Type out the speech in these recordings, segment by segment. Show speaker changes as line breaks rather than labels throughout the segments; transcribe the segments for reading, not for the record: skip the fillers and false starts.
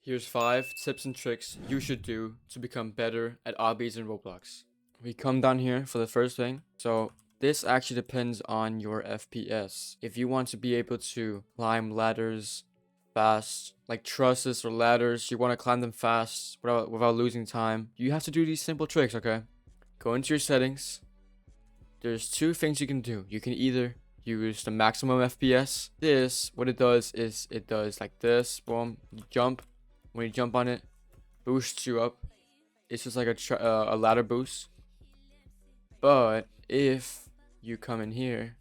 Here's 5 tips and tricks you should do to become better at obbies in Roblox. We come down here for the first thing. So this actually depends on your FPS. If you want to be able to climb ladders fast, like trusses or ladders, you want to climb them fast without losing time, you have to do these simple tricks, okay? Go into your settings. There's 2 things you can do. You can either use the maximum FPS. This, what it does is it does like this, boom, you jump. When you jump on it, boosts you up. It's just like a ladder boost. But if you come in here,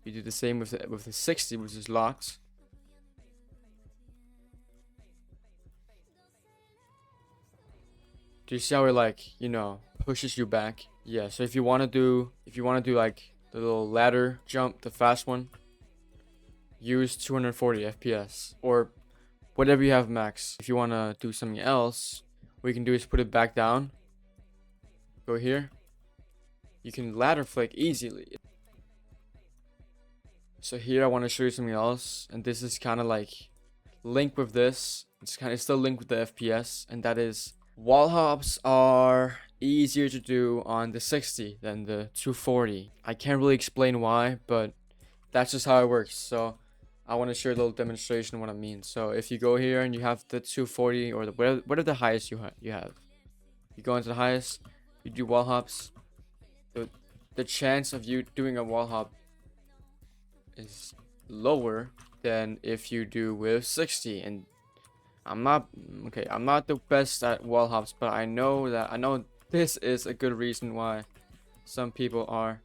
you do the same with the 60, which is locked. Do you see how it, like, pushes you back? Yeah, so if you want to do like the little ladder jump, the fast one, use 240 FPS or whatever you have max. If you want to do something else, what you can do is put it back down. Go here. You can ladder flick easily. So here I want to show you something else, and this is kind of like linked with this. It's still linked with the FPS, and that is wall hops are easier to do on the 60 than the 240. I can't really explain why, but that's just how it works. So I want to share a little demonstration of what I mean. So if you go here and you have the 240 or whatever the highest you have, you go into the highest, you do wall hops. The chance of you doing a wall hop is lower than if you do with 60. And I'm not the best at wall hops, but I know this is a good reason why some people are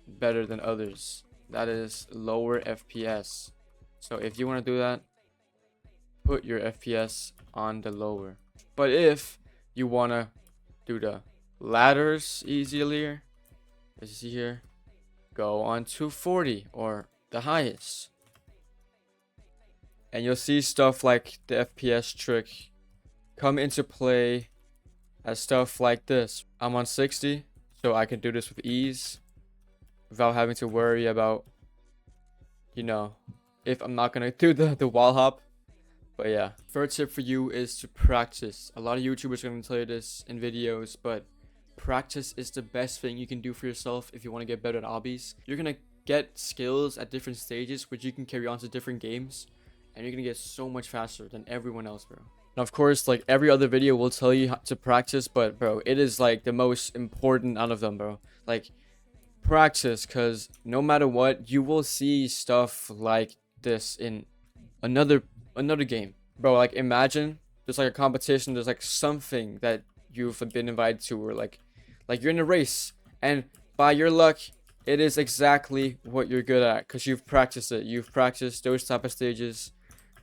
better than others. That is lower FPS. So if you want to do that, put your FPS on the lower. But if you want to do the ladders easier, as you see here, go on 240 or the highest. And you'll see stuff like the FPS trick come into play as stuff like this. I'm on 60, so I can do this with ease without having to worry about, if I'm not gonna do the wall hop. But yeah, third tip for you is to practice. A lot of YouTubers are gonna tell you this in videos, but practice is the best thing you can do for yourself if you want to get better at obbies. You're gonna get skills at different stages which you can carry on to different games, and you're gonna get so much faster than everyone else, bro. And of course, like every other video will tell you how to practice, but bro, it is like the most important out of them, bro. Like, practice, because no matter what, you will see stuff like this in another game, bro. Like, imagine there's like a competition, there's like something that you've been invited to, or like you're in a race, and by your luck it is exactly what you're good at because you've practiced it. You've practiced those type of stages.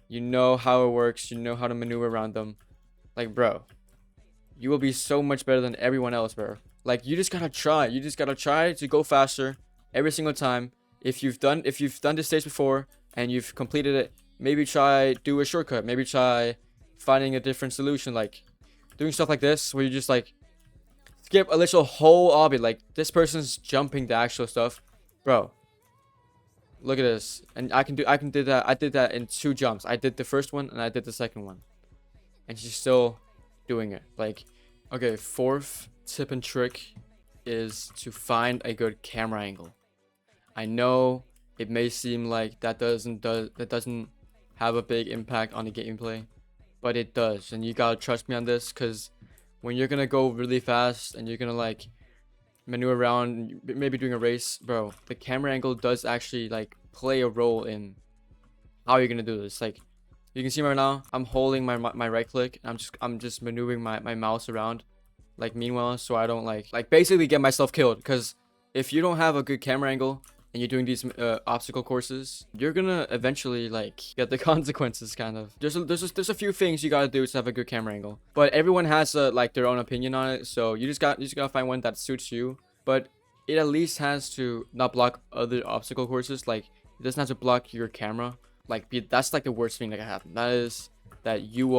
You know how it works. You know how to maneuver around them. Like, bro, you will be so much better than everyone else, bro. Like, you just gotta try. You just gotta try to go faster every single time. If you've done this stage before and you've completed it, maybe do a shortcut. Maybe try finding a different solution, like doing stuff like this where you just like skip a literal whole obby. Like, this person's jumping the actual stuff, bro. Look at this, and I can do that. I did that in 2 jumps. I did the first one and I did the second one, and she's still doing it. Like, okay, 4th tip and trick is to find a good camera angle. I know it may seem like that doesn't have a big impact on the gameplay, but it does, and you gotta trust me on this, because when you're gonna go really fast and you're gonna like maneuver around, maybe doing a race, bro, the camera angle does actually like play a role in how you're gonna do this. Like, you can see right now, I'm holding my right click, and I'm just maneuvering my mouse around, like, meanwhile, so I don't like basically get myself killed. Because if you don't have a good camera angle and you're doing these obstacle courses, you're gonna eventually like get the consequences, kind of. There's a few things you gotta do to have a good camera angle, but everyone has like their own opinion on it. So you just gotta find one that suits you. But it at least has to not block other obstacle courses. Like, it doesn't have to block your camera. Like, that's like the worst thing that can happen. That is that you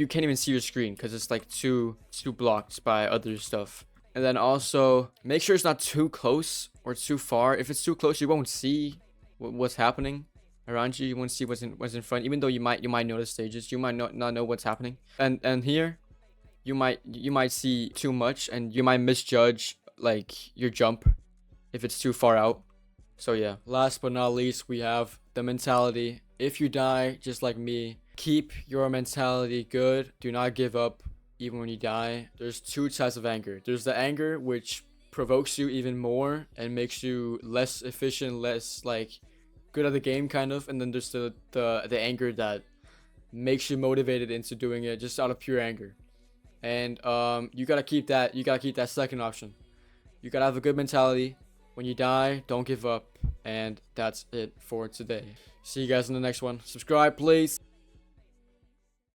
can't even see your screen because it's like too blocked by other stuff. And then also make sure it's not too close or too far. If it's too close, you won't see what's happening. around you. You won't see what's in front. Even though you might notice stages, you might not know what's happening. And here, you might see too much, and you might misjudge like your jump if it's too far out. So yeah, last but not least, we have the mentality. If you die, just like me, keep your mentality good. Do not give up even when you die. There's two types of anger. There's the anger which provokes you even more and makes you less efficient, less like good at the game kind of, and then there's the anger that makes you motivated into doing it just out of pure anger. And you gotta keep that second option. You gotta have a good mentality. When you die, don't give up. And that's it for today. See you guys in the next one. Subscribe, please.